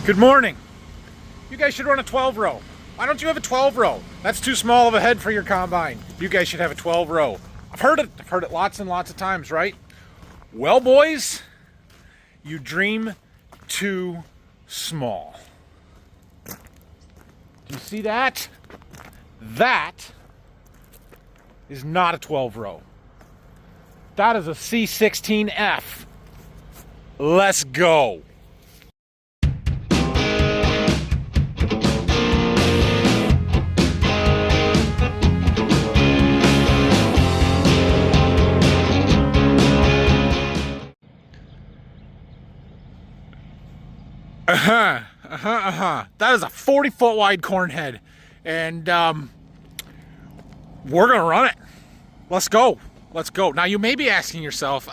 Good morning. You guys should run a 12 row. Why don't you have a 12 row? That's too small of a head for your combine. You guys should have a 12 row. I've heard it lots and lots of times, right? Well, boys, you dream too small. Do you see that? That is not a 12 row. That is a C16F. Let's go. That is a 40-foot wide corn head, and we're gonna run it. Let's go. Now you may be asking yourself,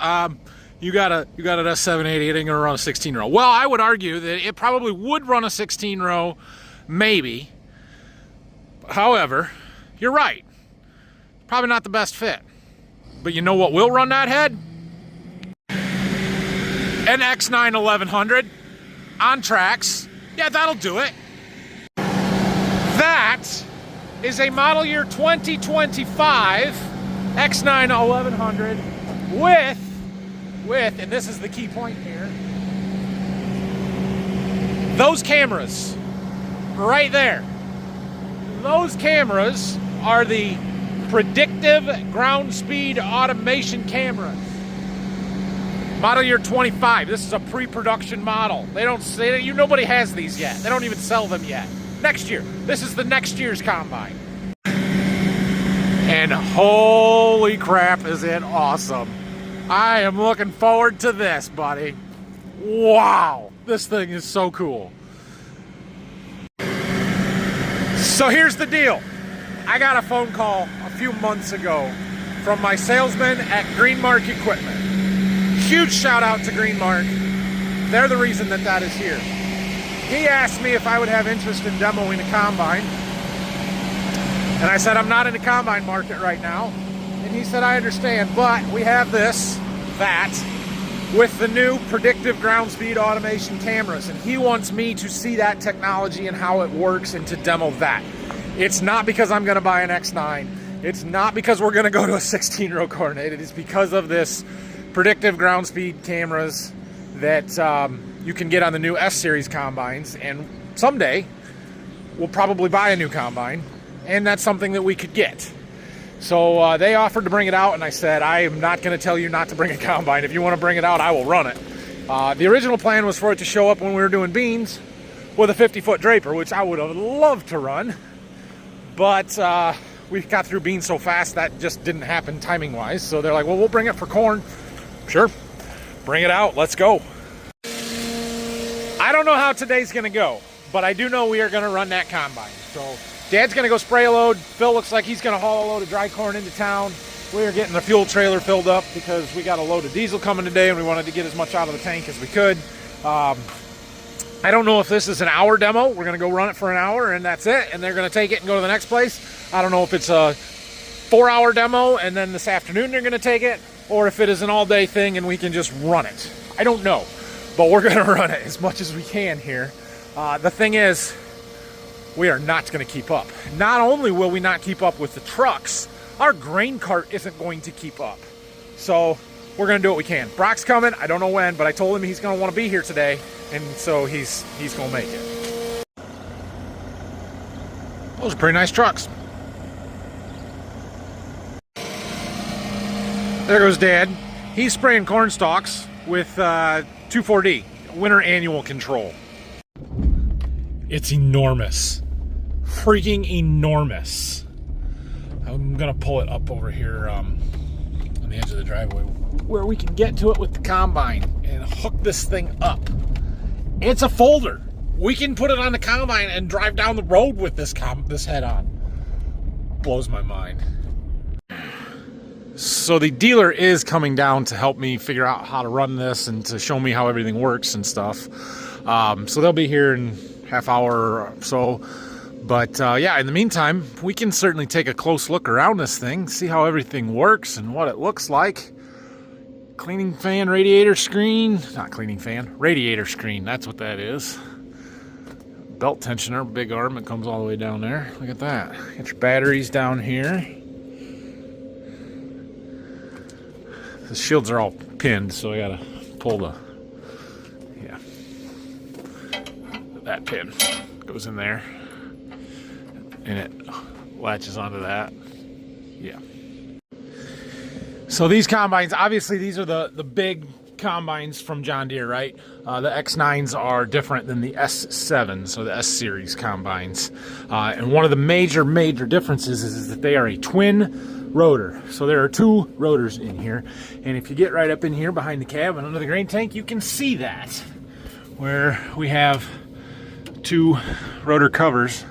you got an S780, it ain't gonna run a 16 row. Well, I would argue that it probably would run a 16 row, maybe. However, you're right. Probably not the best fit. But you know what will run that head? An X9 1100 on tracks. Yeah, that'll do it. That is a model year 2025 X9 1100 with, and this is the key point here, those cameras right there. Those cameras are the predictive ground speed automation cameras. Model year 25. This is a pre-production model. They don't say, nobody has these yet. They don't even sell them yet. Next year. This is the next year's combine. And holy crap, is it awesome. I am looking forward to this, buddy. Wow. This thing is so cool. So here's the deal. I got a phone call a few months ago from my salesman at Greenmark Equipment. Huge shout out to Greenmark. They're the reason that is here. He asked me if I would have interest in demoing a combine. And I said, I'm not in the combine market right now. And he said, I understand, but we have that, with the new predictive ground speed automation cameras. And he wants me to see that technology and how it works and to demo that. It's not because I'm gonna buy an X9. It's not because we're gonna go to a 16-row coordinate. It is because of this predictive ground speed cameras that you can get on the new S-Series combines, and someday we'll probably buy a new combine, and that's something that we could get. So they offered to bring it out, and I said, I am not going to tell you not to bring a combine. If you want to bring it out, I will run it. The original plan was for it to show up when we were doing beans with a 50-foot draper, which I would have loved to run, but we got through beans so fast that just didn't happen timing-wise. So they're like, well, we'll bring it for corn. Sure, bring it out, let's go. I don't know how today's gonna go, but I do know we are gonna run that combine. So Dad's gonna go spray a load. Phil looks like he's gonna haul a load of dry corn into town. We are getting the fuel trailer filled up because we got a load of diesel coming today and we wanted to get as much out of the tank as we could. I don't know if this is an hour demo. We're gonna go run it for an hour and that's it, and they're gonna take it and go to the next place. I don't know if it's a 4-hour demo and then this afternoon they're gonna take it, or if it is an all-day thing and we can just run it. I don't know, but we're gonna run it as much as we can here. The thing is, we are not gonna keep up. Not only will we not keep up with the trucks, our grain cart isn't going to keep up. So we're gonna do what we can. Brock's coming, I don't know when, but I told him he's gonna wanna be here today, and so he's gonna make it. Those are pretty nice trucks. There goes Dad. He's spraying corn stalks with 2,4-D, winter annual control. It's enormous. Freaking enormous. I'm gonna pull it up over here on the edge of the driveway where we can get to it with the combine and hook this thing up. It's a folder. We can put it on the combine and drive down the road with this head on. Blows my mind. So the dealer is coming down to help me figure out how to run this and to show me how everything works and stuff. So they'll be here in half hour or so. But yeah, in the meantime, we can certainly take a close look around this thing, see how everything works and what it looks like. Cleaning fan, radiator screen, not cleaning fan, radiator screen, that's what that is. belt tensioner, big arm that comes all the way down there. Look at that. Get your batteries down here. The shields are all pinned, so I gotta pull the, yeah, that pin goes in there, and it latches onto that. Yeah. So these combines, obviously these are the big combines from John Deere, right? The X9s are different than the S7, so the S series combines. And one of the major differences is that they are a twin rotor. So there are two rotors in here, and if you get right up in here behind the cab and under the grain tank, you can see that, where we have two rotor covers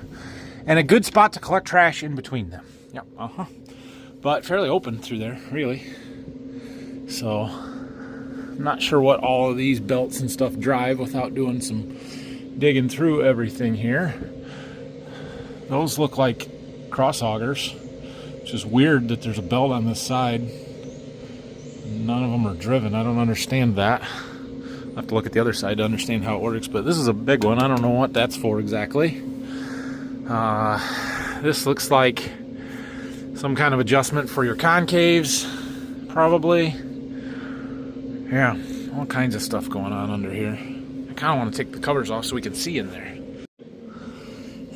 and a good spot to collect trash in between them. Yep, but fairly open through there, really. So I'm not sure what all of these belts and stuff drive without doing some digging through everything here. Those look like cross augers. It's just weird that there's a belt on this side. None of them are driven. I don't understand that. I'll have to look at the other side to understand how it works, but this is a big one. I don't know what that's for exactly. This looks like some kind of adjustment for your concaves, probably. Yeah, all kinds of stuff going on under here. I kind of want to take the covers off so we can see in there.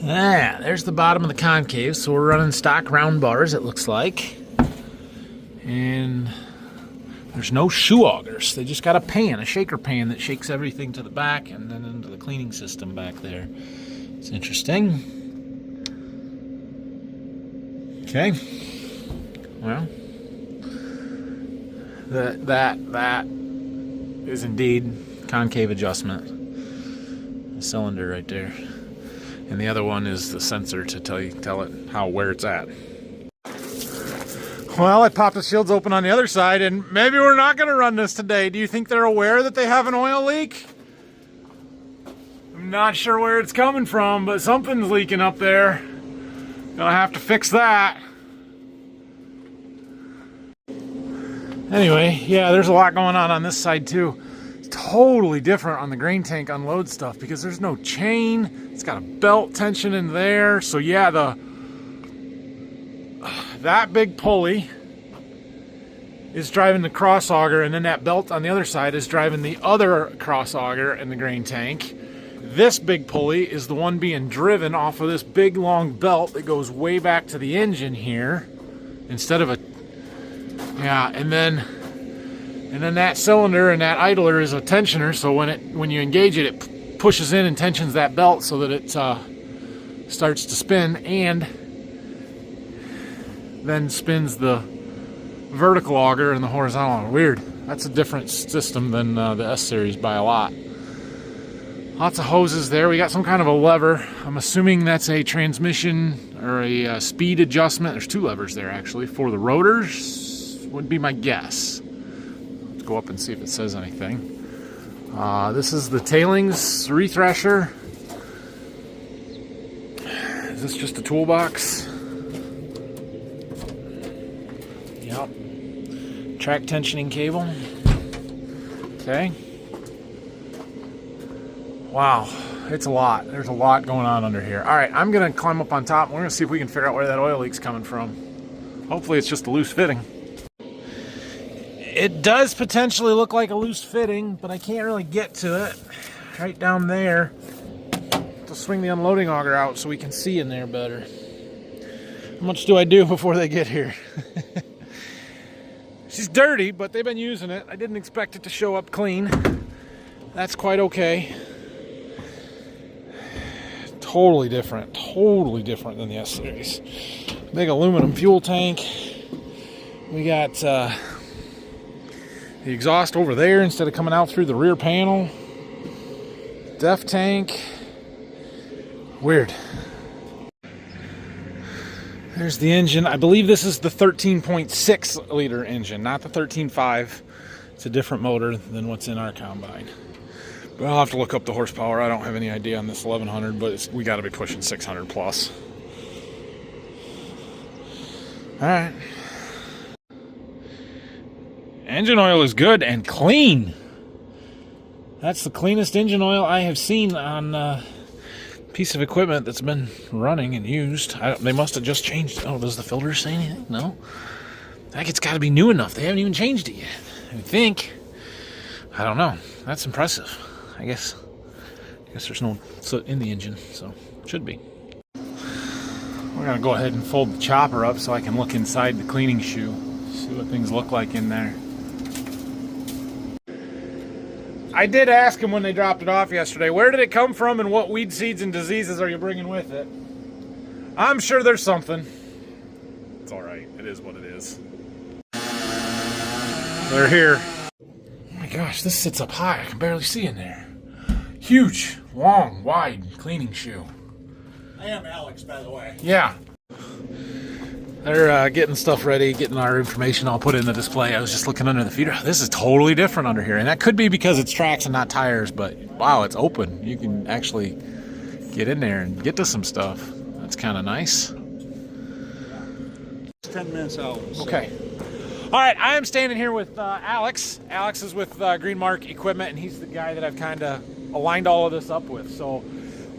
Ah, there's the bottom of the concave. So we're running stock round bars, it looks like. And there's no shoe augers. They just got a pan, a shaker pan that shakes everything to the back and then into the cleaning system back there. It's interesting. Okay. Well, that is indeed concave adjustment. The cylinder right there. And the other one is the sensor to tell it where it's at. Well, I popped the shields open on the other side, and maybe we're not going to run this today. Do you think they're aware that they have an oil leak? I'm not sure where it's coming from, but something's leaking up there. Gonna have to fix that. Anyway, yeah, there's a lot going on this side too. It's totally different on the grain tank unload stuff because there's no chain. It's got a belt tension in there. So yeah, that big pulley is driving the cross auger, and then that belt on the other side is driving the other cross auger in the grain tank. This big pulley is the one being driven off of this big long belt that goes way back to the engine here, instead of a, yeah, and then that cylinder and that idler is a tensioner. So when you engage it, it pushes in and tensions that belt so that it starts to spin, and then spins the vertical auger and the horizontal auger. Weird. That's a different system than the S series by a lot. Lots of hoses there. We got some kind of a lever. I'm assuming that's a transmission or a speed adjustment. There's two levers there actually for the rotors, would be my guess. Let's go up and see if it says anything. This is the tailings rethresher. Is this just a toolbox? Yep. Track tensioning cable. Okay. Wow, it's a lot. There's a lot going on under here. All right, I'm gonna climb up on top. We're gonna see if we can figure out where that oil leak's coming from. Hopefully it's just a loose fitting. It does potentially look like a loose fitting, but I can't really get to it. Right down there. To swing the unloading auger out so we can see in there better. How much do I do before they get here? She's dirty, but they've been using it. I didn't expect it to show up clean. That's quite okay. Totally different than the S series. Big aluminum fuel tank. We got the exhaust over there instead of coming out through the rear panel. Def tank. Weird. There's the engine. I believe this is the 13.6 liter engine, not the 13.5. It's a different motor than what's in our combine. But I'll have to look up the horsepower. I don't have any idea on this 1100, but we got to be pushing 600 plus. All right. Engine oil is good and clean. That's the cleanest engine oil I have seen on piece of equipment that's been running and used. They must have just changed. Oh, does the filter say anything? No. I think it's got to be new enough. They haven't even changed it yet. I think. I don't know. That's impressive. I guess there's no soot in the engine, so it should be. We're gonna go ahead and fold the chopper up so I can look inside the cleaning shoe, see what things look like in there. I did ask him when they dropped it off yesterday, where did it come from and what weed seeds and diseases are you bringing with it? I'm sure there's something. It's all right. It is what it is. They're here. Oh my gosh, this sits up high. I can barely see in there. Huge, long, wide cleaning shoe. I am Alex, by the way. Yeah. They're getting stuff ready, getting our information all put in the display. I was just looking under the feeder. This is totally different under here. And that could be because it's tracks and not tires, but wow, it's open. You can actually get in there and get to some stuff. That's kind of nice. 10 minutes out. So. Okay. All right, I am standing here with Alex. Alex is with Greenmark Equipment, and he's the guy that I've kind of aligned all of this up with. So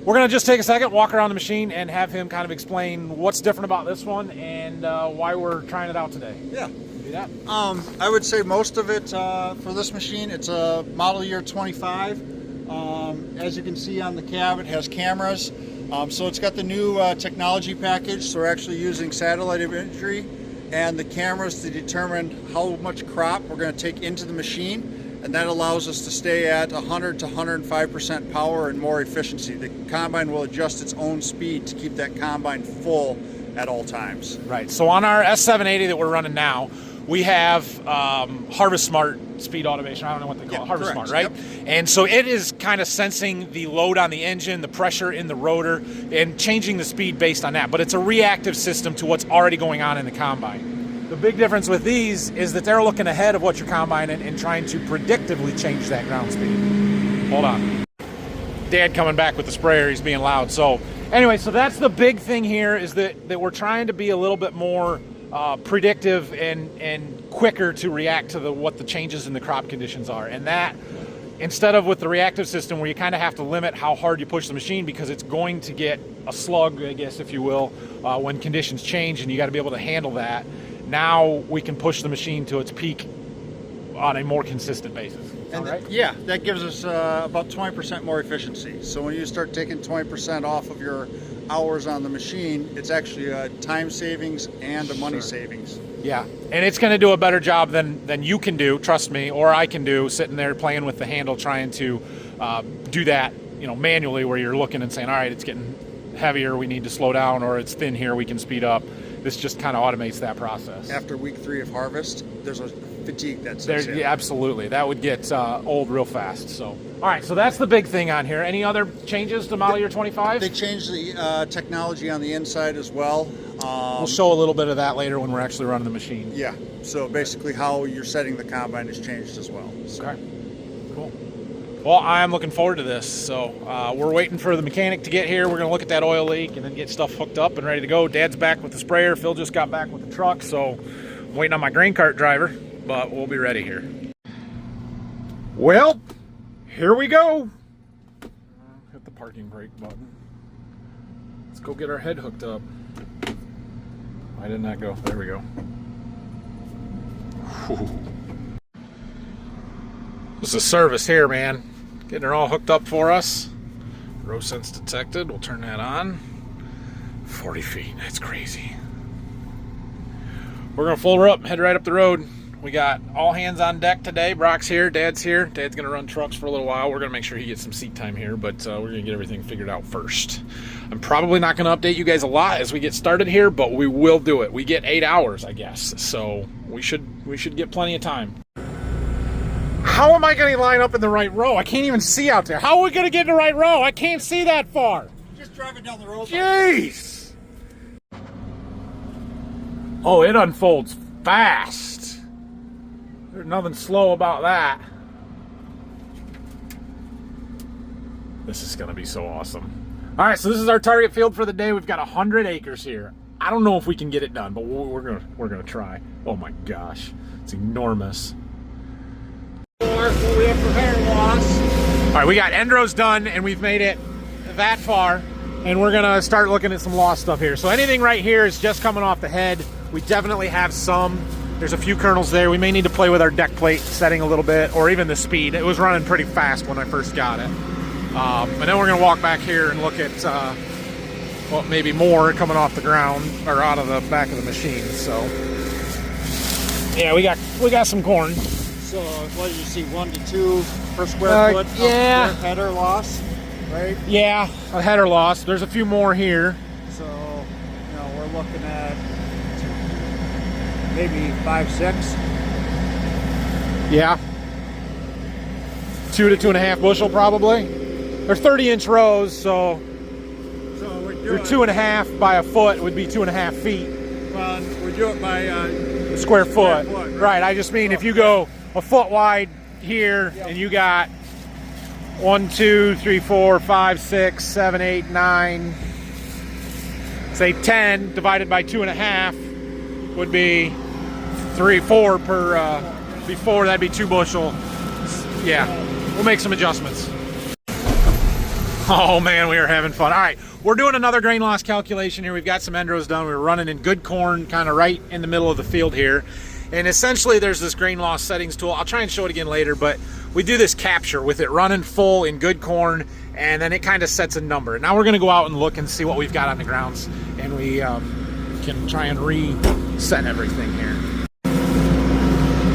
we're going to just take a second, walk around the machine, and have him kind of explain what's different about this one and why we're trying it out today. Yeah. Do that? I would say most of it for this machine, it's a model year 25. As you can see on the cab, it has cameras. So it's got the new technology package. So we're actually using satellite imagery and the cameras to determine how much crop we're going to take into the machine. And that allows us to stay at 100 to 105% power and more efficiency. The combine will adjust its own speed to keep that combine full at all times. Right. So on our S780 that we're running now, we have Harvest Smart speed automation. I don't know what they call it. Harvest correct. Smart, right? Yep. And so it is kind of sensing the load on the engine, the pressure in the rotor, and changing the speed based on that. But it's a reactive system to what's already going on in the combine. The big difference with these is that they're looking ahead of what you're combining and trying to predictively change that ground speed. Hold on. Dad coming back with the sprayer. He's being loud. So anyway, so that's the big thing here is that we're trying to be a little bit more predictive and quicker to react to what the changes in the crop conditions are. And that, instead of with the reactive system where you kind of have to limit how hard you push the machine because it's going to get a slug, I guess, if you will, when conditions change, and you got to be able to handle that. Now we can push the machine to its peak on a more consistent basis. And right? yeah, that gives us about 20% more efficiency. So when you start taking 20% off of your hours on the machine, it's actually a time savings and a money savings. Yeah, and it's going to do a better job than you can do, trust me, or I can do, sitting there playing with the handle, trying to do that, manually, where you're looking and saying, all right, it's getting heavier, we need to slow down, or it's thin here, we can speed up. This just kind of automates that process. After week 3 of harvest, there's a fatigue that sets in. Yeah, absolutely. That would get old real fast. So, all right, so that's the big thing on here. Any other changes to model year 25? They changed the technology on the inside as well. We'll show a little bit of that later when we're actually running the machine. Yeah, so basically how you're setting the combine has changed as well. So. Okay, cool. Well, I'm looking forward to this. So we're waiting for the mechanic to get here. We're going to look at that oil leak and then get stuff hooked up and ready to go. Dad's back with the sprayer. Phil just got back with the truck, so I'm waiting on my grain cart driver, but we'll be ready here. Well, here we go. Hit the parking brake button. Let's go get our head hooked up. Why didn't that go? There we go. Whew. This is service here, man. Getting her all hooked up for us. Row sense detected. We'll turn that on. 40 feet. That's crazy. We're going to fold her up and head right up the road. We got all hands on deck today. Brock's here. Dad's here. Dad's going to run trucks for a little while. We're going to make sure he gets some seat time here, but we're going to get everything figured out first. I'm probably not going to update you guys a lot as we get started here, but we will do it. We get 8 hours, I guess, so we should get plenty of time. How am I going to line up in the right row? I can't even see out there. How are we going to get in the right row? I can't see that far. Just driving down the road. Jeez. Oh, it unfolds fast. There's nothing slow about that. This is going to be so awesome. All right, so this is our target field for the day. We've got 100 acres here. I don't know if we can get it done, but we're gonna try. Oh my gosh, it's enormous. We have prepared loss. All right, we got Endros done, and we've made it that far. and we're gonna start looking at some lost stuff here. So anything right here is just coming off the head. We definitely have some. There's a few kernels there. We may need to play with our deck plate setting a little bit, or even the speed. It was running pretty fast when I first got it. And then we're gonna walk back here and look at well, maybe more coming off the ground or out of the back of the machine. So yeah, we got some corn. So what did you see, 1 to 2 per square foot? Yeah. Header loss, right? Yeah, a header loss. There's a few more here. So, you know, we're looking at maybe 5, 6. Yeah. 2 to 2.5 bushel probably. They're 30-inch rows, so we're your 2.5 by a foot would be 2.5 feet. Well, we do it by Square foot. Right. I just mean if you go a foot wide here, and you got 1, 2, 3, 4, 5, 6, 7, 8, 9, say 10 divided by 2.5 would be 3, 4 per before, that'd be 2 bushel. Yeah, we'll make some adjustments. Oh man, we are having fun. All right, we're doing another grain loss calculation here. We've got some end rows done. We were running in good corn, kind of right in the middle of the field here. And essentially there's this grain loss settings tool. I'll try and show it again later, but we do this capture with it running full in good corn, and then it kind of sets a number. Now we're gonna go out and look and see what we've got on the grounds, and we can try and reset everything here.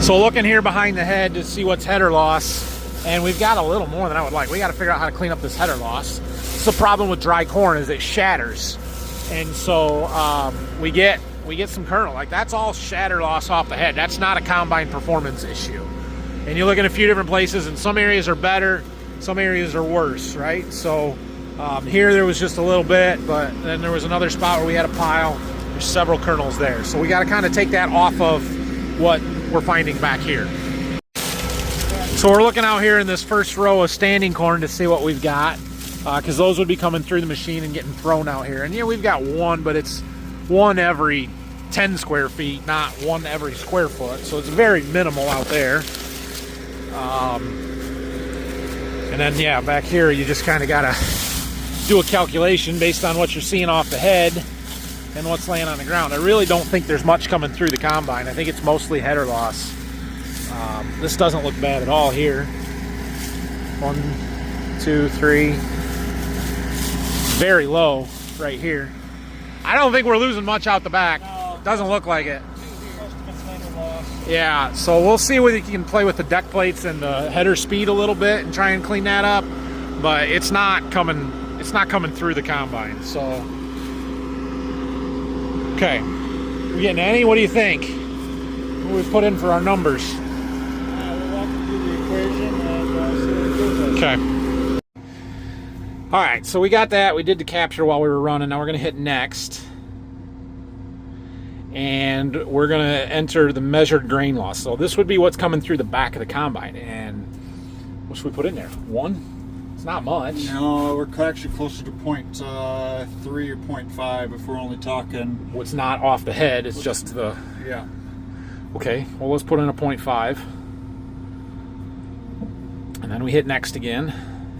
So looking here behind the head to see what's header loss, and we've got a little more than I would like. We got to figure out how to clean up this header loss. It's the problem with dry corn is it shatters, and so we get some kernel. Like that's all shatter loss off the head. That's not a combine performance issue. And you look in a few different places, and some areas are better, some areas are worse, right? So here there was just a little bit, but then there was another spot where we had a pile. There's several kernels there. So we got to kind of take that off of what we're finding back here. So we're looking out here in this first row of standing corn to see what we've got, because those would be coming through the machine and getting thrown out here. And yeah, we've got one, but it's 1 every 10 square feet, not 1 every square foot. So it's very minimal out there. And then yeah, back here you just kind of got to do a calculation based on what you're seeing off the head and what's laying on the ground. I really don't think there's much coming through the combine. I think it's mostly header loss. This doesn't look bad at all here. 1, 2, 3. Very low right here. I don't think we're losing much out the back. No. Doesn't look like it. Yeah, so we'll see whether you can play with the deck plates and the header speed a little bit and try and clean that up. But it's not coming through the combine. So okay. We getting any? What do you think? What we put in for our numbers? We'll walk through the equation and see what it gives us. Okay. All right, so we got that. We did the capture while we were running. Now we're going to hit next. And we're going to enter the measured grain loss. So this would be what's coming through the back of the combine. And what should we put in there? 1? It's not much. No, we're actually closer to 0.3 or 0.5 if we're only talking. What's not off the head, it's just the... Yeah. Okay, well let's put in a 0.5. And then we hit next again.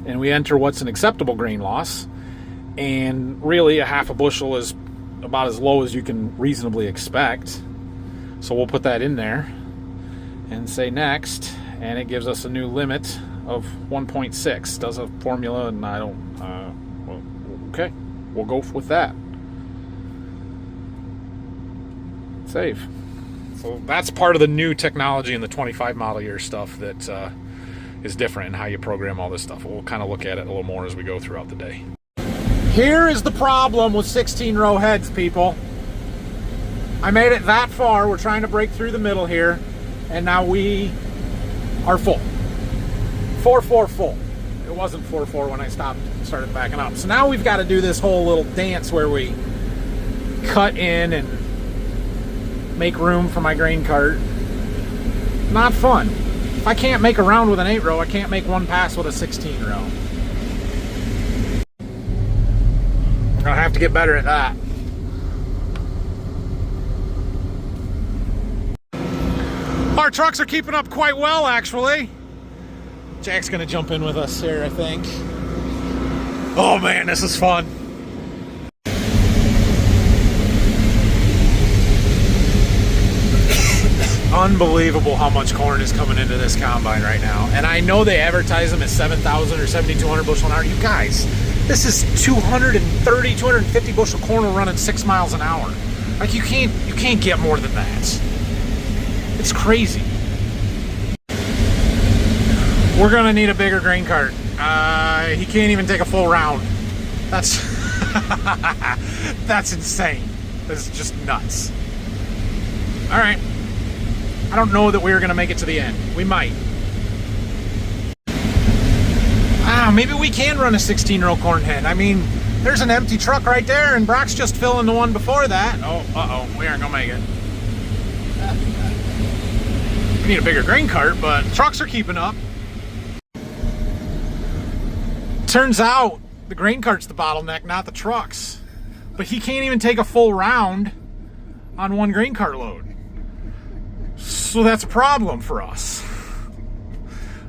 And we enter what's an acceptable grain loss. And really a half a bushel is about as low as you can reasonably expect. So we'll put that in there and say next, and it gives us a new limit of 1.6. Does a formula, and I don't, well, okay, we'll go with that. Save. So that's part of the new technology in the 25 model year stuff that is different in how you program all this stuff. We'll kind of look at it a little more as we go throughout the day. Here is the problem with 16 row heads, people. I made it that far. We're trying to break through the middle here, and now we are full. 4-4 full. It wasn't 4-4 when I started backing up. So now we've got to do this whole little dance where we cut in and make room for my grain cart. Not fun. If I can't make a round with an 8 row, I can't make one pass with a 16 row. I'll have to get better at that. Our trucks are keeping up quite well, actually. Jack's gonna jump in with us here, I think. Oh man, this is fun. unbelievable how much corn is coming into this combine right now. And I know they advertise them at 7,000 or 7,200 bushel an hour. You guys, this is 230, 250 bushel corn running 6 miles an hour. Like you can't get more than that. It's crazy. We're gonna need a bigger grain cart. He can't even take a full round. That's that's insane. That's just nuts. All right. I don't know that we're gonna make it to the end. We might. Maybe we can run a 16-row corn head. I mean, there's an empty truck right there, and Brock's just filling the one before that. Oh, we aren't gonna make it. We need a bigger grain cart, but trucks are keeping up. Turns out the grain cart's the bottleneck, not the trucks. But he can't even take a full round on one grain cart load. So that's a problem for us.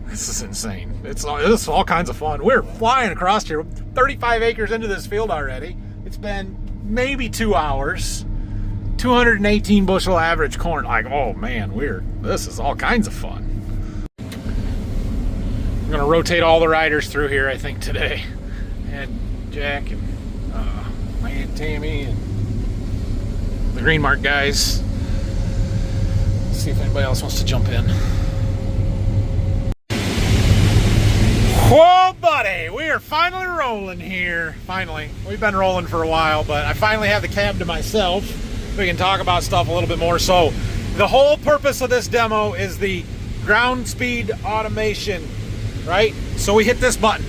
This is insane. It's all kinds of fun. We're flying across here. 35 acres into this field already. It's been maybe 2 hours. 218 bushel average corn. Like, oh man, this is all kinds of fun. I'm gonna rotate all the riders through here, I think, today. And Jack and my Aunt Tammy and the Green Mark guys. Let's see if anybody else wants to jump in. Whoa, buddy, we are finally rolling here. Finally. We've been rolling for a while, but I finally have the cab to myself. We can talk about stuff a little bit more. So the whole purpose of this demo is the ground speed automation, right? So we hit this button,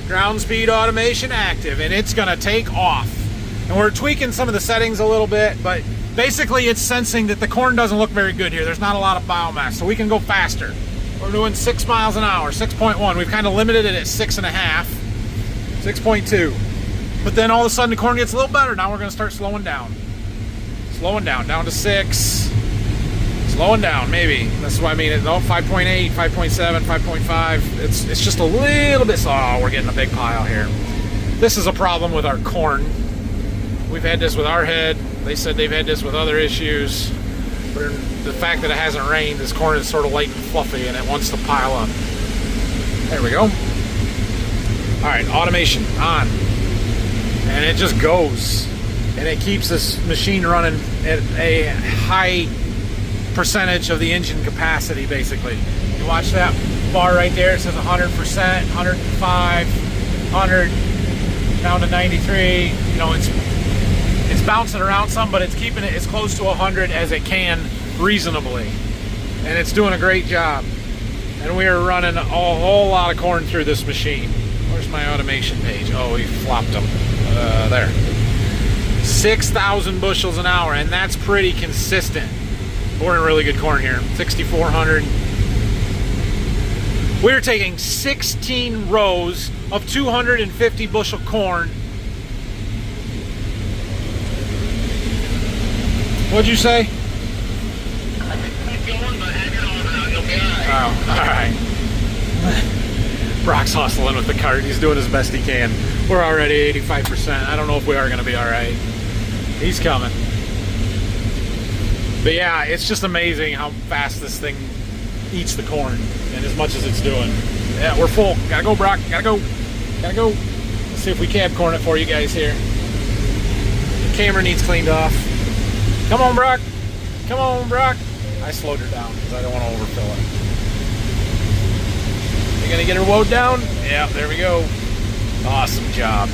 ground speed automation active, and it's gonna take off. And we're tweaking some of the settings a little bit, but basically it's sensing that the corn doesn't look very good here. There's not a lot of biomass, so we can go faster. We're doing 6 miles an hour, 6.1. We've kind of limited it at 6.5, 6.2. But then all of a sudden the corn gets a little better. Now we're gonna start slowing down. Slowing down to 6. Slowing down, maybe. That's what I mean. 5.8, 5.7, 5.5. It's just a little bit. Oh, we're getting a big pile here. This is a problem with our corn. We've had this with our head. They said they've had this with other issues. But the fact that it hasn't rained, this corn is sort of light and fluffy and it wants to pile up. There we go. All right, automation on. And it just goes. And it keeps this machine running at a high percentage of the engine capacity, basically. You watch that bar right there, it says 100%, 105, 100, down to 93. You know, it's bouncing around some, but it's keeping it as close to 100 as it can reasonably. And it's doing a great job. And we are running a whole lot of corn through this machine. Where's my automation page? Oh, we flopped them. There. 6,000 bushels an hour, and that's pretty consistent. We're in really good corn here. 6,400. We're taking 16 rows of 250 bushel corn. What'd you say? Oh, all right. Brock's hustling with the cart. He's doing as best he can. We're already 85%. I don't know if we are going to be all right. He's coming. But yeah, it's just amazing how fast this thing eats the corn and as much as it's doing. Yeah, we're full. Gotta go, Brock. Gotta go. Gotta go. Let's see if we cab corn it for you guys here. The camera needs cleaned off. Come on, Brock. Come on, Brock. I slowed her down because I don't want to overfill it. You gonna get her woed down? Yeah, there we go. Awesome job.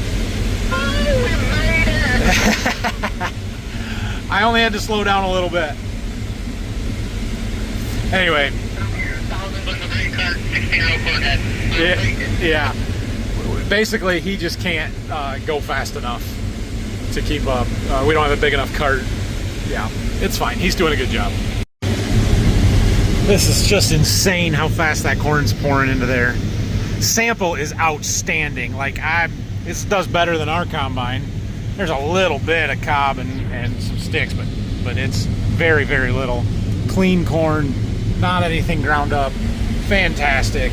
I only had to slow down a little bit. Anyway. Yeah. Basically, he just can't go fast enough to keep up. We don't have a big enough cart. Yeah, it's fine. He's doing a good job. This is just insane how fast that corn's pouring into there. Sample is outstanding. Like, this does better than our combine. There's a little bit of cob and some sticks, but it's very, very little. Clean corn, not anything ground up. Fantastic.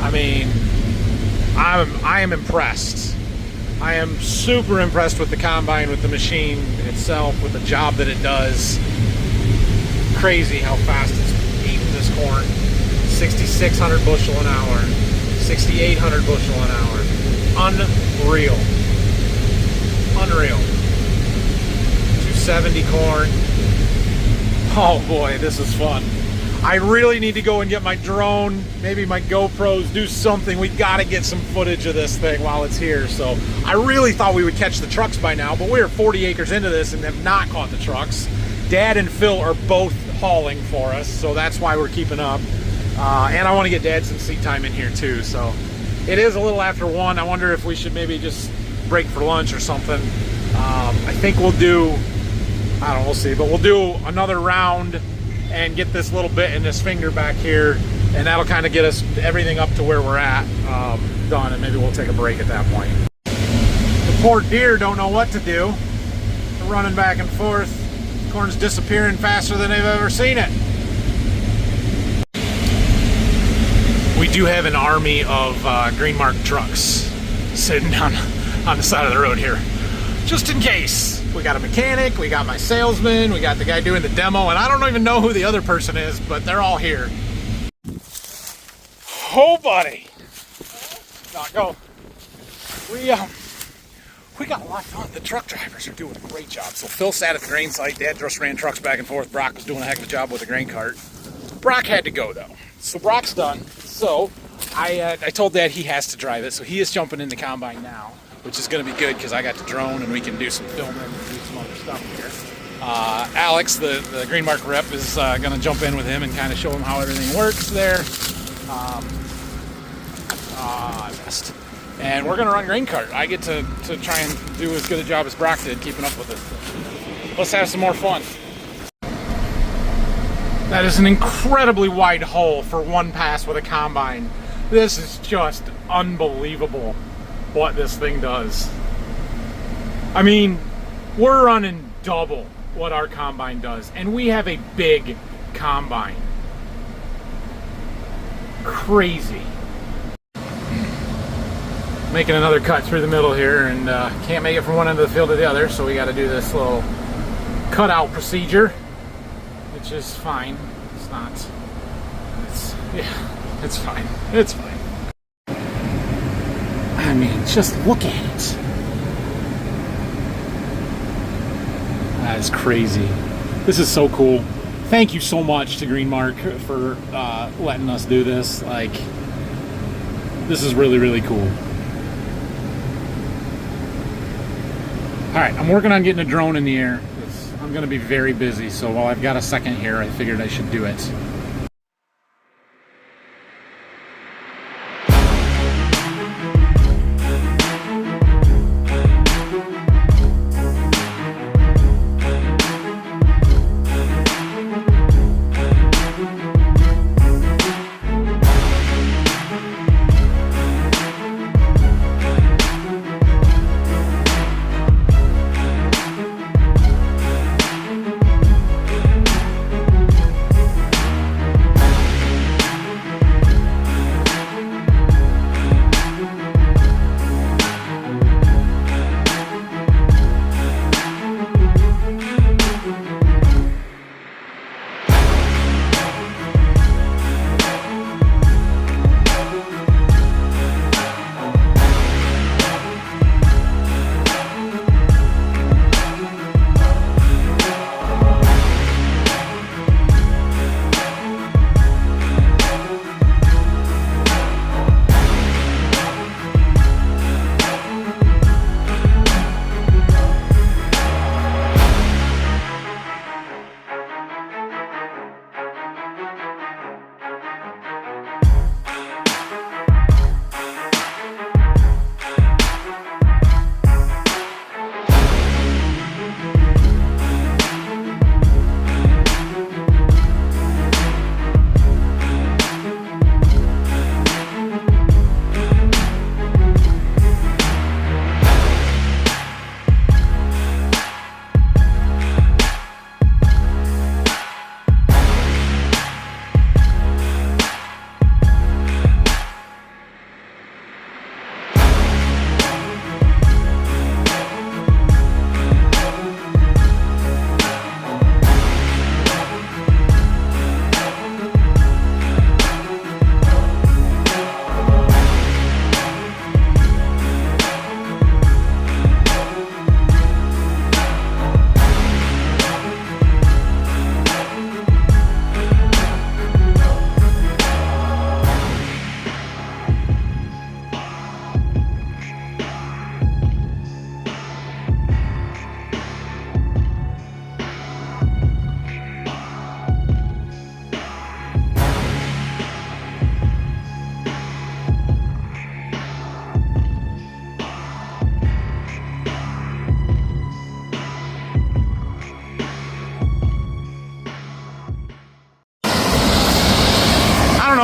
I mean, I am impressed. I am super impressed with the combine, with the machine itself, with the job that it does. crazy how fast it's eating this corn. 6,600 bushel an hour, 6,800 bushel an hour. Unreal. Unreal. 270 corn. Oh boy, this is fun. I really need to go and get my drone, maybe my GoPros, do something. We gotta get some footage of this thing while it's here. So I really thought we would catch the trucks by now, but we're 40 acres into this and have not caught the trucks. Dad and Phil are both hauling for us, so that's why we're keeping up. And I want to get Dad some seat time in here too. So it is a little after 1. I wonder if we should maybe just break for lunch or something. I think we'll do, I don't know, we'll see, but we'll do another round and get this little bit in this finger back here, and that'll kind of get us everything up to where we're at done, and maybe we'll take a break at that point. The poor deer don't know what to do. They're running back and forth. Corn's disappearing faster than they've ever seen it. We do have an army of Green Mark trucks sitting down on the side of the road here, just in case. We got a mechanic, we got my salesman, we got the guy doing the demo, and I don't even know who the other person is, but they're all here. Oh, buddy. Not go. We got a lot done. The truck drivers are doing a great job. So Phil sat at the grain site. Dad just ran trucks back and forth. Brock was doing a heck of a job with the grain cart. Brock had to go, though. So Brock's done. So I told Dad he has to drive it. So he is jumping in the combine now, which is going to be good because I got the drone and we can do some filming and do some other stuff here. Alex, the Green Mark rep, is going to jump in with him and kind of show him how everything works there. I missed. And we're going to run grain cart. I get to try and do as good a job as Brock did keeping up with it. Let's have some more fun. That is an incredibly wide hole for one pass with a combine. This is just unbelievable what this thing does. I mean, we're running double what our combine does, and we have a big combine. Crazy. Making another cut through the middle here, and can't make it from one end of the field to the other, so we got to do this little cutout procedure, which is fine. It's not. It's fine. It's fine. I mean, just look at it. That is crazy. This is so cool. Thank you so much to Green Mark for letting us do this. Like, this is really, really cool. All right, I'm working on getting a drone in the air. I'm going to be very busy, so while I've got a second here, I figured I should do it.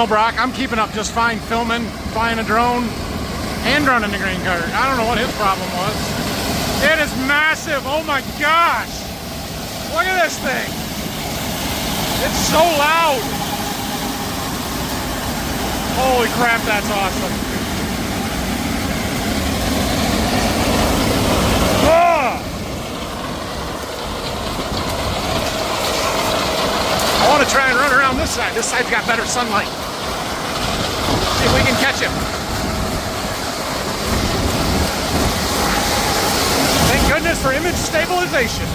know, Brock, I'm keeping up just fine filming, flying a drone, and running the grain cart. I don't know what his problem was. It is massive. Oh my gosh. Look at this thing. It's so loud. Holy crap, that's awesome. Oh! I want to try and run around this side. This side's got better sunlight. See if we can catch him. Thank goodness for image stabilization.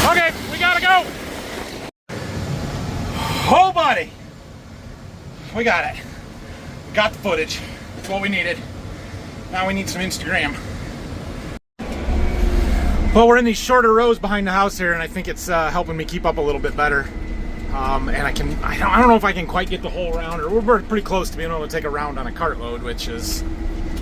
Okay, we gotta go. Oh, buddy. We got it. We got the footage. It's what we needed. Now we need some Instagram. Well, we're in these shorter rows behind the house here, and I think it's helping me keep up a little bit better. And I don't know if I can quite get the whole round, or we're pretty close to being able to take a round on a cartload, which is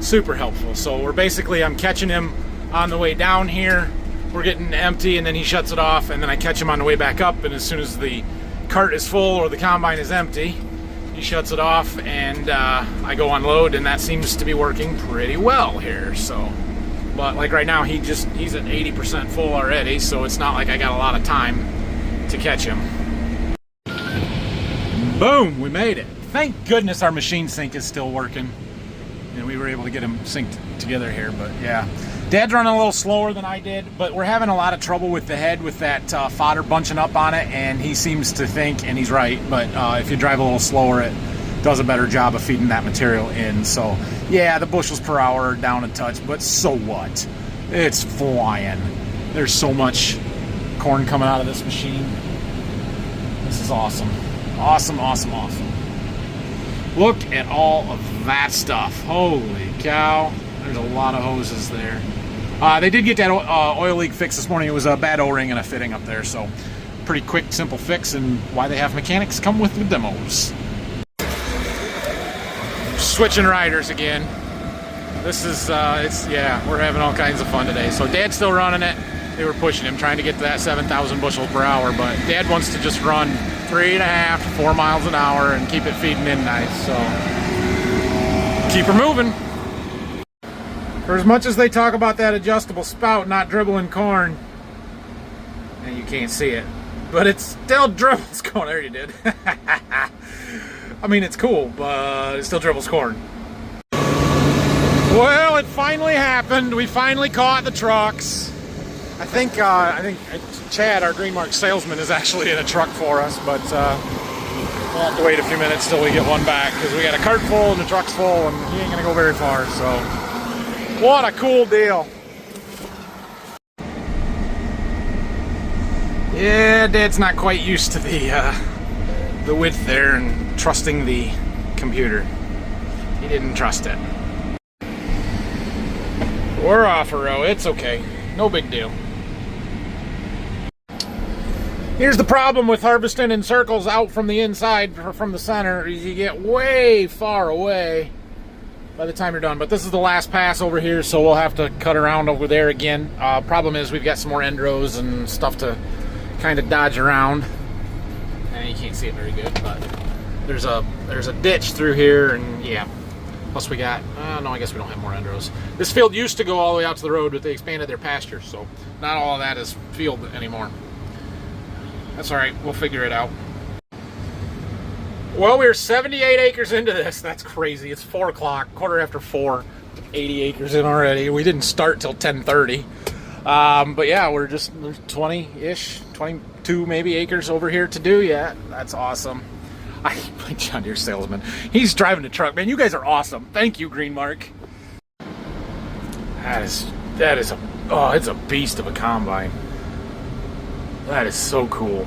super helpful. So I'm catching him on the way down here. We're getting empty, and then he shuts it off, and then I catch him on the way back up, and as soon as the cart is full or the combine is empty, he shuts it off, and I go unload, and that seems to be working pretty well here. So, but like right now, he's at 80% full already, so it's not like I got a lot of time to catch him. Boom, we made it. Thank goodness our machine sync is still working, and we were able to get him synced together here. But yeah, Dad's running a little slower than I did, but we're having a lot of trouble with the head with that fodder bunching up on it, and he seems to think, and he's right, but if you drive a little slower, it does a better job of feeding that material in. So yeah, the bushels per hour are down a touch, but so what? It's flying. There's so much corn coming out of this machine. This is awesome. Awesome, awesome, awesome. Look at all of that stuff. Holy cow. There's a lot of hoses there. They did get that oil leak fixed this morning. It was a bad O-ring and a fitting up there, so pretty quick, simple fix, and why they have mechanics come with the demos. Switching riders again. This is, we're having all kinds of fun today. So Dad's still running it. They were pushing him, trying to get to that 7,000 bushels per hour, but Dad wants to just run 3.5 to 4 miles an hour and keep it feeding in nice, so keep her moving. For as much as they talk about that adjustable spout not dribbling corn, and you can't see it, but it still dribbles corn. There you did. I mean, it's cool, but it still dribbles corn. Well, it finally happened. We finally caught the trucks. I think Chad, our Greenmark salesman, is actually in a truck for us, but we'll have to wait a few minutes till we get one back, because we got a cart full and the truck's full, and he ain't gonna go very far. So, what a cool deal! Yeah, Dad's not quite used to the width there and trusting the computer. He didn't trust it. We're off a row. It's okay. No big deal. Here's the problem with harvesting in circles out from the inside or from the center. You get way far away by the time you're done. But this is the last pass over here, so we'll have to cut around over there again. Problem is we've got some more end rows and stuff to kind of dodge around. And you can't see it very good, but there's a ditch through here, and yeah. Plus we got, no, I guess we don't have more end rows. This field used to go all the way out to the road, but they expanded their pasture, so not all of that is field anymore. That's all right, we'll figure it out. Well, we're 78 acres into this. That's crazy. It's 4 o'clock, quarter after 4, 80 acres in already. We didn't start till 10:30. But yeah, we're just 20-ish, 22 maybe acres over here to do yet. That's awesome. My John Deere salesman. He's driving the truck. Man, you guys are awesome. Thank you, Greenmark. That is it's a beast of a combine. That is so cool.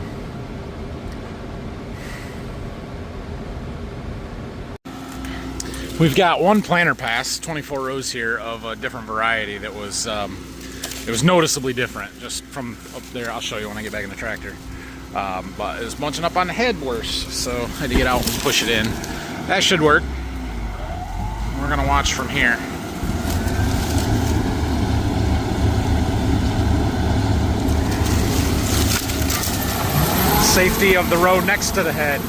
We've got one planter pass, 24 rows here of a different variety that was it was noticeably different just from up there. I'll show you when I get back in the tractor. But it was bunching up on the head worse, so I had to get out and push it in. That should work. We're gonna watch from here. Safety of the road next to the head.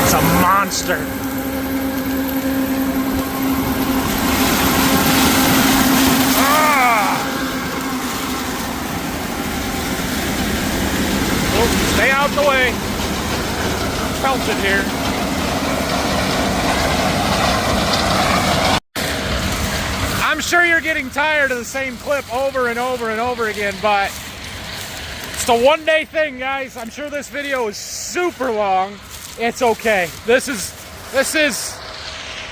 It's a monster. Stay out the way. Felt it here. I'm sure you're getting tired of the same clip over and over and over again, but it's a one-day thing, guys. I'm sure this video is super long. It's okay. This is,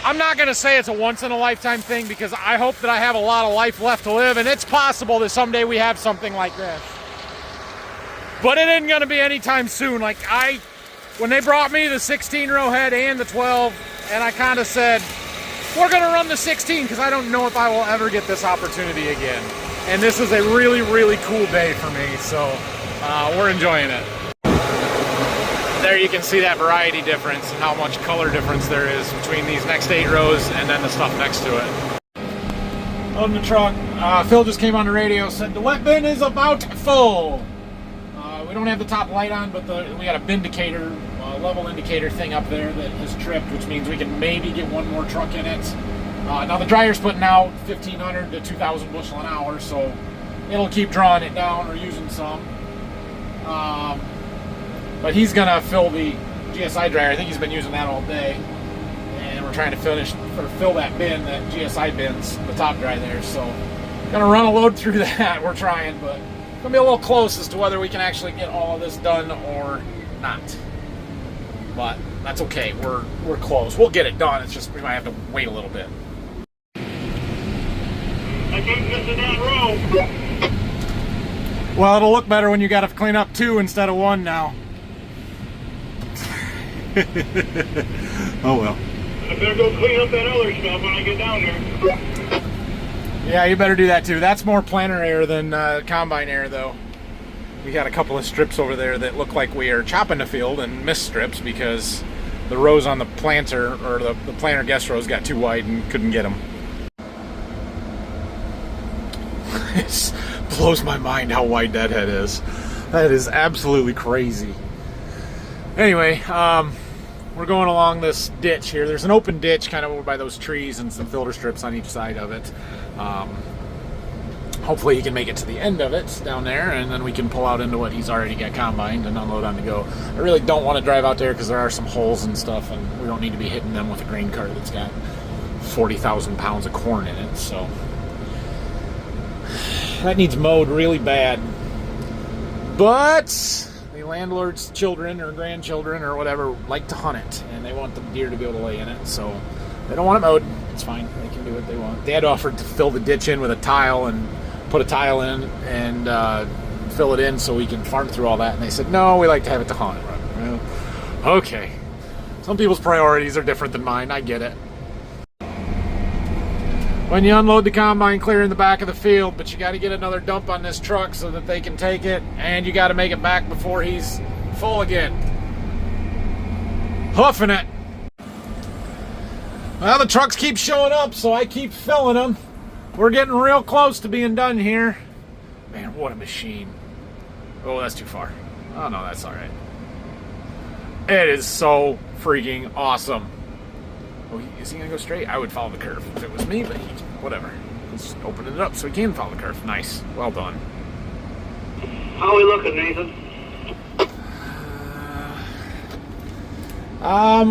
I'm not gonna say it's a once-in-a-lifetime thing because I hope that I have a lot of life left to live, and it's possible that someday we have something like this. But it ain't gonna be anytime soon. Like when they brought me the 16-row head and the 12, and I kind of said, we're gonna run the 16 because I don't know if I will ever get this opportunity again. And this is a really, really cool day for me, so we're enjoying it. There you can see that variety difference and how much color difference there is between these next 8 rows and then the stuff next to it. On the truck, Phil just came on the radio, said the wet bin is about full. We don't have the top light on, but we got a vindicator, level indicator thing up there that has tripped, which means we can maybe get one more truck in it. Now the dryer's putting out 1,500 to 2,000 bushel an hour, so it'll keep drawing it down or using some. But he's gonna fill the GSI dryer. I think he's been using that all day, and we're trying to fill that bin, that GSI bin's the top dry there. So gonna run a load through that. We're trying, but it's gonna be a little close as to whether we can actually get all of this done or not. But that's okay. We're close. We'll get it done. It's just we might have to wait a little bit. I keep missing that row. Well, it'll look better when you got to clean up 2 instead of 1 now. Oh well. I better go clean up that other stuff when I get down there. Yeah, you better do that too. That's more planter air than combine air, though. We got a couple of strips over there that look like we are chopping the field and missed strips because the rows on the planter, or the planter guest rows, got too wide and couldn't get them. It blows my mind how wide that head is. That is absolutely crazy. Anyway, we're going along this ditch here. There's an open ditch kind of over by those trees and some filter strips on each side of it. Hopefully he can make it to the end of it down there, and then we can pull out into what he's already got combined and unload on the go. I really don't want to drive out there because there are some holes and stuff, and we don't need to be hitting them with a grain cart that's got 40,000 pounds of corn in it. So that needs mowed really bad. But the landlord's children or grandchildren or whatever like to hunt it, and they want the deer to be able to lay in it, so they don't want it mowed. It's fine. They can do what they want. Dad offered to fill the ditch in with a tile and put a tile in and fill it in so we can farm through all that, and they said, no, we like to have it to hunt. Well, okay. Some people's priorities are different than mine. I get it. When you unload the combine, clear in the back of the field, but you got to get another dump on this truck so that they can take it, and you got to make it back before he's full again. Hoofing it. Well, the trucks keep showing up, so I keep filling them. We're getting real close to being done here. Man, what a machine. Oh, that's too far. Oh, no, that's all right. It is so freaking awesome. Oh, is he going to go straight? I would follow the curve if it was me, but whatever. Let's open it up so he can follow the curve. Nice. Well done. How are we looking, Nathan?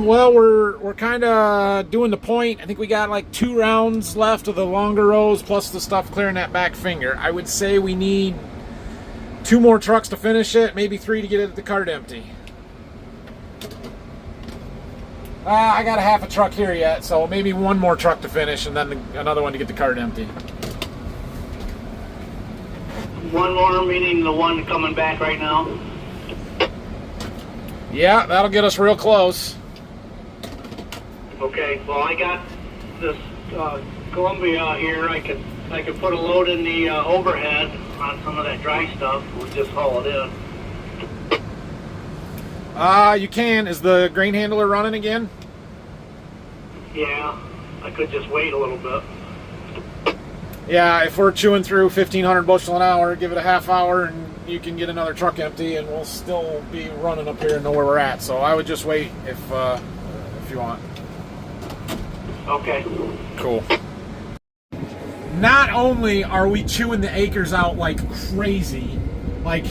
Well, we're kind of doing the point. I think we got like 2 rounds left of the longer rows, plus the stuff clearing that back finger. I would say we need 2 more trucks to finish it, maybe 3 to get it the cart empty. I got a half a truck here yet, so maybe 1 more truck to finish, and then another one to get the cart empty. 1 more, meaning the one coming back right now? Yeah, that'll get us real close. Okay, well, I got this Columbia here. I can I could put a load in the overhead on some of that dry stuff. We'll just haul it in. You can. Is the grain handler running again? Yeah, I could just wait a little bit. Yeah, if we're chewing through 1,500 bushel an hour, give it a half hour and you can get another truck empty and we'll still be running up here and know where we're at. So I would just wait if you want. Okay. Cool. Not only are we chewing the acres out like crazy, like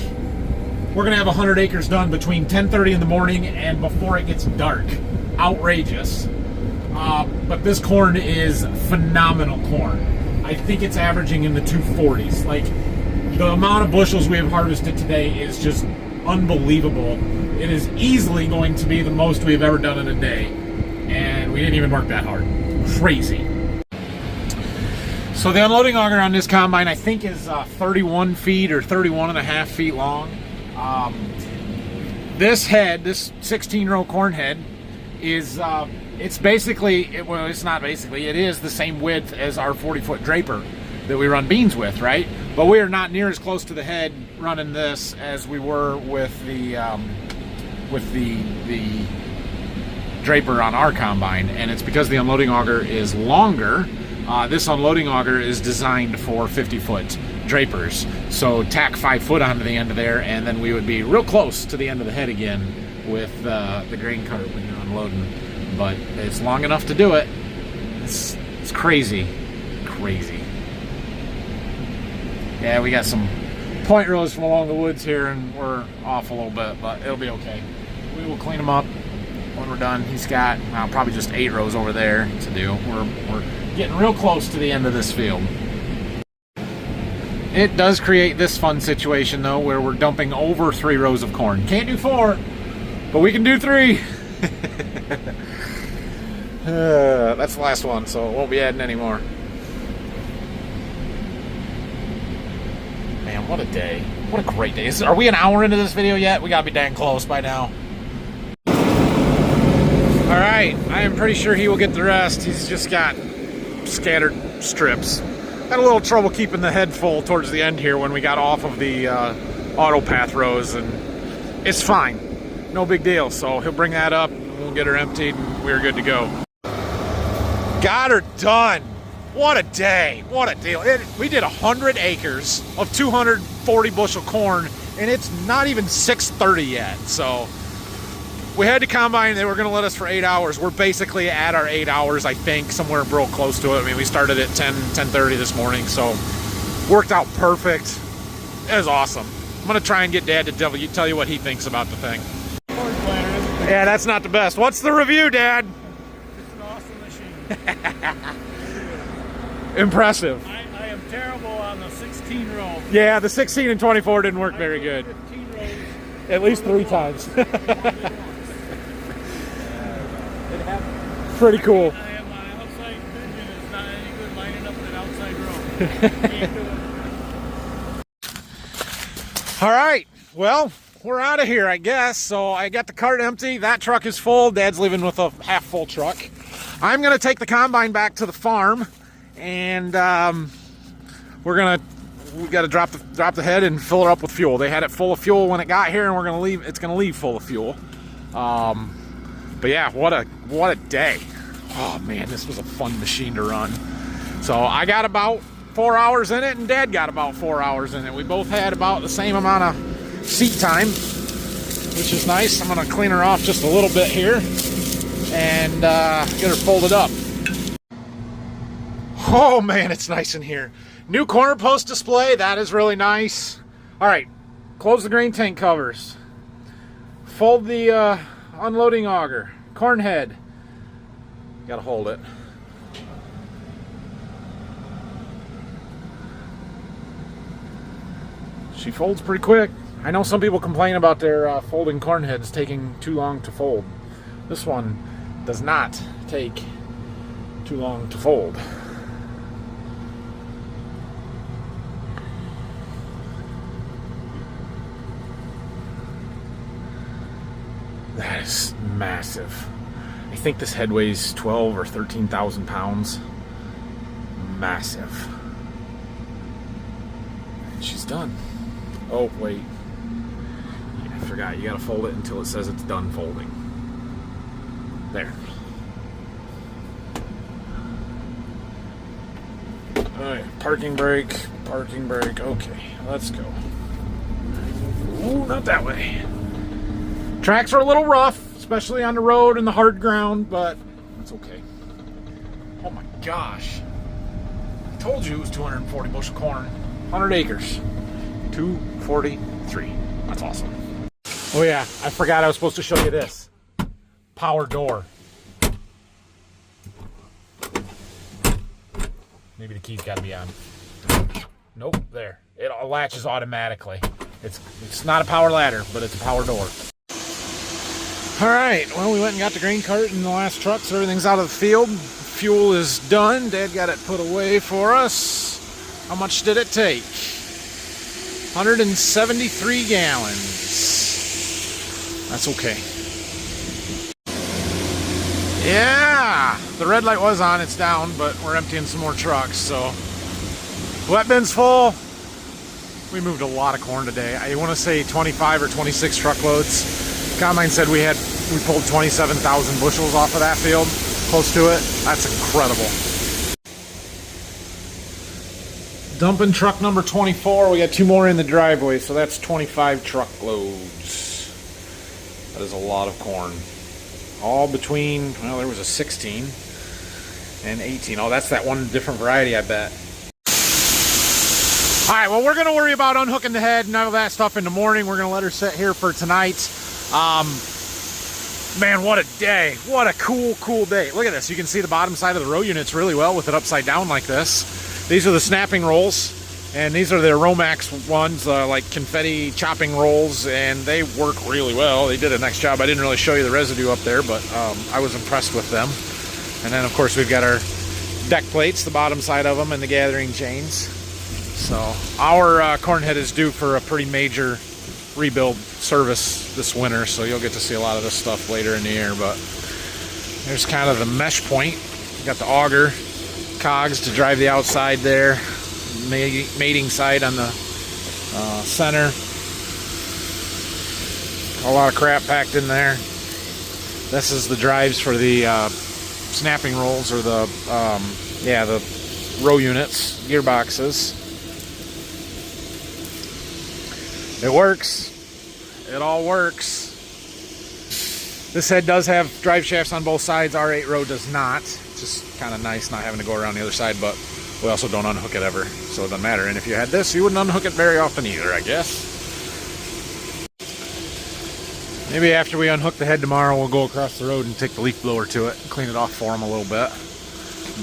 we're gonna have 100 acres done between 10:30 in the morning and before it gets dark. Outrageous. But this corn is phenomenal corn. I think it's averaging in the 240s. Like, the amount of bushels we have harvested today is just unbelievable. It is easily going to be the most we've ever done in a day. And we didn't even work that hard. Crazy. So the unloading auger on this combine, I think, is 31 feet or 31 and a half feet long. This head, this 16-row corn head, is... it's basically, well, it's not basically, it is the same width as our 40-foot draper that we run beans with, right? But we are not near as close to the head running this as we were with the draper on our combine, and it's because the unloading auger is longer. This unloading auger is designed for 50-foot drapers. So tack 5 foot onto the end of there, and then we would be real close to the end of the head again with the grain cart when you're unloading. But it's long enough to do it. It's crazy. Crazy. Yeah, we got some point rows from along the woods here, and we're off a little bit, but it'll be okay. We will clean them up when we're done. He's got probably just 8 rows over there to do. We're getting real close to the end of this field. It does create this fun situation, though, where we're dumping over 3 rows of corn. Can't do 4, but we can do 3. That's the last one, so it won't be adding any more. Man, what a day. What a great day. Are we an hour into this video yet? We gotta be dang close by now. Alright, I am pretty sure he will get the rest. He's just got scattered strips. Had a little trouble keeping the head full towards the end here when we got off of the auto path rows, and it's fine. No big deal. So he'll bring that up, we'll get her emptied, and we're good to go. Got her done. What a day. What a deal. We did 100 acres of 240 bushel corn, and it's not even 6:30 yet. So we had to combine. They were going to let us for 8 hours. We're basically at our 8 hours, I think, somewhere real close to it. I mean, we started at 10:30 this morning, so worked out perfect. It was awesome. I'm going to try and get Dad to tell you what he thinks about the thing. Yeah, that's not the best. What's the review, Dad? It's an awesome machine. Impressive. I am terrible on the 16 row. Yeah, the 16 and 24 didn't work very good. 15 rows. At least 3 times. Pretty cool. My outside vision is not any good lining up that outside row. Can't do it. All right, well, we're out of here, I guess. So I got the cart empty. That truck is full. Dad's leaving with a half-full truck. I'm going to take the combine back to the farm, and we got to drop the head and fill her up with fuel. They had it full of fuel when it got here, and we're going to leave. It's going to leave full of fuel. But yeah, what a day. Oh man, this was a fun machine to run. So I got about 4 hours in it, and Dad got about 4 hours in it. We both had about the same amount of seat time, which is nice. I'm going to clean her off just a little bit here and get her folded up. Oh man, it's nice in here. New corner post display, that is really nice. All right, close the grain tank covers. Fold the unloading auger, corn head. Gotta hold it. She folds pretty quick. I know some people complain about their folding corn heads taking too long to fold. This one does not take too long to fold. That is massive. I think this head weighs 12 or 13,000 pounds. Massive. done. Oh, wait. I forgot. You gotta fold it until it says it's done folding. There. Alright, parking brake, okay, let's go. Oh, not that way. Tracks are a little rough, especially on the road and the hard ground, but it's okay. Oh my gosh. I told you it was 240 bushel corn, 100 acres. 243. That's awesome. Oh yeah, I forgot I was supposed to show you this. Power door. Maybe the key's got to be on. Nope, there. It latches automatically. It's not a power ladder, but it's a power door. All right, well, we went and got the grain cart in the last truck, so everything's out of the field. Fuel is done. Dad got it put away for us. How much did it take? 173 gallons. That's okay. Yeah, the red light was on, it's down, but we're emptying some more trucks, so. Wet bin's full. We moved a lot of corn today. I want to say 25 or 26 truckloads. Combine said we pulled 27,000 bushels off of that field, close to it. That's incredible. Dumping truck number 24. We got 2 more in the driveway, so that's 25 truckloads. That is a lot of corn. All between, well, there was a 16 and 18. Oh, that's that one different variety, I bet. All right, well, we're going to worry about unhooking the head and all of that stuff in the morning. We're going to let her sit here for tonight. Man, what a day. What a cool day. Look at this. You can see the bottom side of the row units really well with it upside down like this. These are the snapping rolls, and these are the Romax ones, like confetti chopping rolls, and they work really well. They did a nice job. I didn't really show you the residue up there, but I was impressed with them. And then, of course, we've got our deck plates, the bottom side of them, and the gathering chains. So our corn head is due for a pretty major rebuild service this winter, so you'll get to see a lot of this stuff later in the year. But there's kind of the mesh point. You got the auger cogs to drive the outside there, mating side on the center. A lot of crap packed in there. This is the drives for the snapping rolls, or the row units, gearboxes. It works. It all works. This head does have drive shafts on both sides. R8 row does not. It's just kind of nice not having to go around the other side, but we also don't unhook it ever, so it doesn't matter. And if you had this, you wouldn't unhook it very often either, I guess. Maybe after we unhook the head tomorrow, we'll go across the road and take the leaf blower to it and clean it off for them a little bit.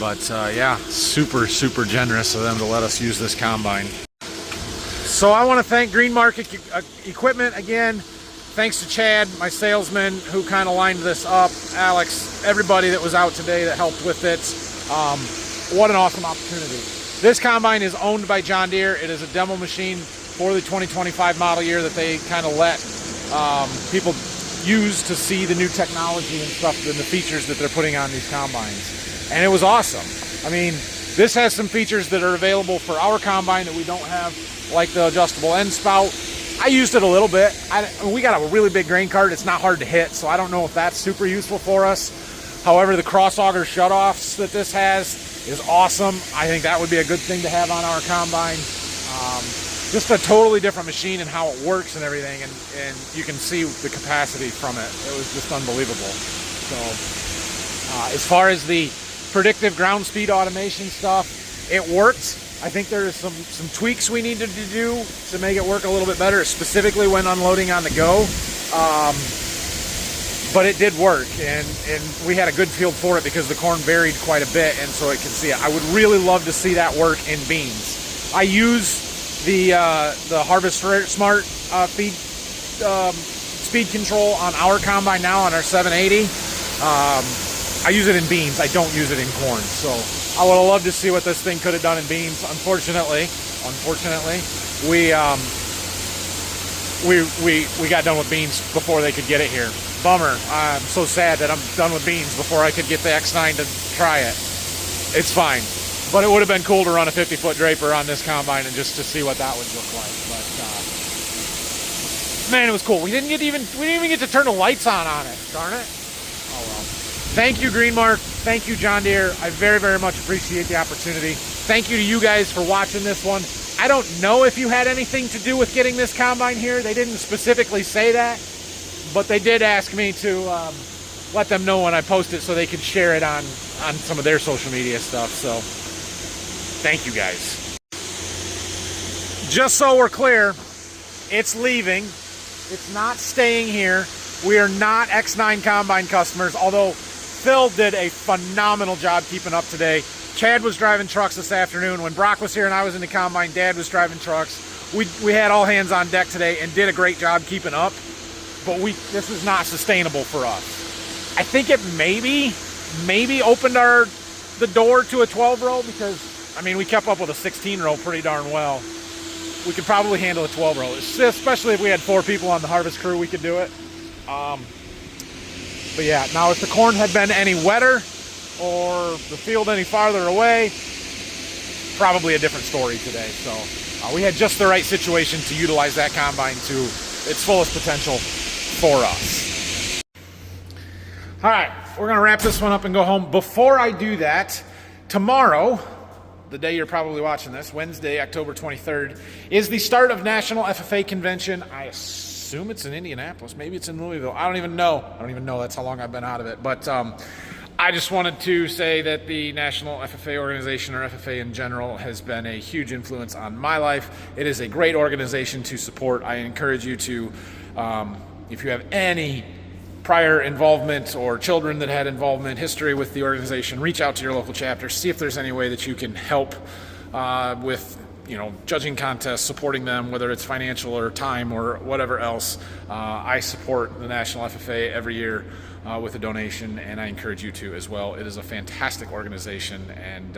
But yeah, super generous of them to let us use this combine. So I want to thank Green Market Equipment again. Thanks to Chad, my salesman, who kind of lined this up. Alex, everybody that was out today that helped with it. What an awesome opportunity. This combine is owned by John Deere. It is a demo machine for the 2025 model year that they kind of let people use to see the new technology and stuff and the features that they're putting on these combines. And it was awesome. I mean, this has some features that are available for our combine that we don't have, like the adjustable end spout. I used it a little bit. We got a really big grain cart. It's not hard to hit, so I don't know if that's super useful for us. However, the cross auger shutoffs that this has is awesome. I think that would be a good thing to have on our combine. Just a totally different machine and how it works and everything, and you can see the capacity from it. It was just unbelievable. So as far as the predictive ground speed automation stuff, it worked. I think there's some tweaks we needed to do to make it work a little bit better, specifically when unloading on the go. But it did work, and we had a good field for it because the corn varied quite a bit, and so it could see it. I would really love to see that work in beans. I use the Harvest Smart speed control on our combine now, on our 780. I use it in beans. I don't use it in corn. So I would have loved to see what this thing could have done in beans. Unfortunately, we got done with beans before they could get it here. Bummer. I'm so sad that I'm done with beans before I could get the X9 to try it. It's fine. But it would have been cool to run a 50-foot draper on this combine and just to see what that would look like. But man, it was cool. We didn't even get to turn the lights on it. Darn it. Oh well. Thank you, Greenmark. Thank you, John Deere. I very, very much appreciate the opportunity. Thank you to you guys for watching this one. I don't know if you had anything to do with getting this combine here. They didn't specifically say that, but they did ask me to let them know when I post it so they could share it on some of their social media stuff. So thank you guys. Just so we're clear, it's leaving. It's not staying here. We are not X9 Combine customers, although Phil did a phenomenal job keeping up today. Chad was driving trucks this afternoon. When Brock was here and I was in the Combine, Dad was driving trucks. We had all hands on deck today and did a great job keeping up, but this is not sustainable for us. I think it maybe opened the door to a 12-row because, I mean, we kept up with a 16-row pretty darn well. We could probably handle a 12-row, especially if we had 4 people on the harvest crew, we could do it. But yeah, now if the corn had been any wetter or the field any farther away, probably a different story today. So we had just the right situation to utilize that combine to its fullest potential for us. All right, we're gonna wrap this one up and go home. Before I do that, tomorrow, the day you're probably watching this, Wednesday, October 23rd, is the start of National FFA Convention. I assume it's in Indianapolis. Maybe it's in Louisville. I don't even know. That's how long I've been out of it. But I just wanted to say that the National FFA organization, or FFA in general, has been a huge influence on my life. It is a great organization to support. I encourage you to, if you have any prior involvement or children that had involvement, history with the organization, reach out to your local chapter, see if there's any way that you can help with, judging contests, supporting them, whether it's financial or time or whatever else. I support the National FFA every year with a donation, and I encourage you to as well. It is a fantastic organization, and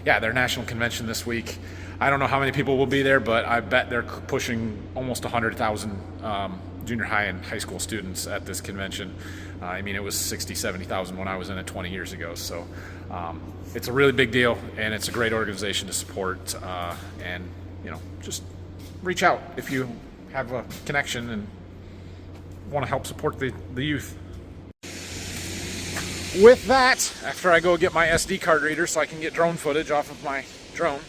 their national convention this week, I don't know how many people will be there, but I bet they're pushing almost 100,000 junior high and high school students at this convention. It was 60, 70,000 when I was in it 20 years ago. So it's a really big deal, and it's a great organization to support. And just reach out if you have a connection and want to help support the youth. With that, after I go get my SD card reader so I can get drone footage off of my drone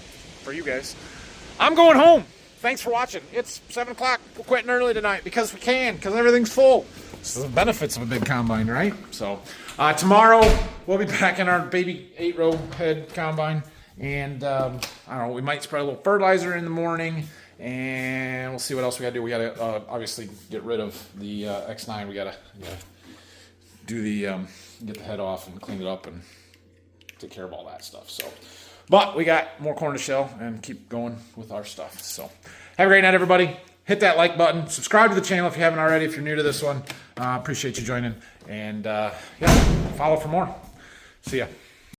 for you guys, I'm going home. Thanks for watching. It's 7 o'clock. We're quitting early tonight because we can, because everything's full. This is the benefits of a big combine, right? So tomorrow we'll be back in our baby 8-row head combine, and I don't know, we might spread a little fertilizer in the morning, and we'll see what else we gotta do. We gotta obviously get rid of the X9. We gotta do the get the head off and clean it up and take care of all that stuff. So. But we got more corn to shell and keep going with our stuff. So have a great night, everybody. Hit that like button. Subscribe to the channel if you haven't already, if you're new to this one. Appreciate you joining. And follow for more. See ya.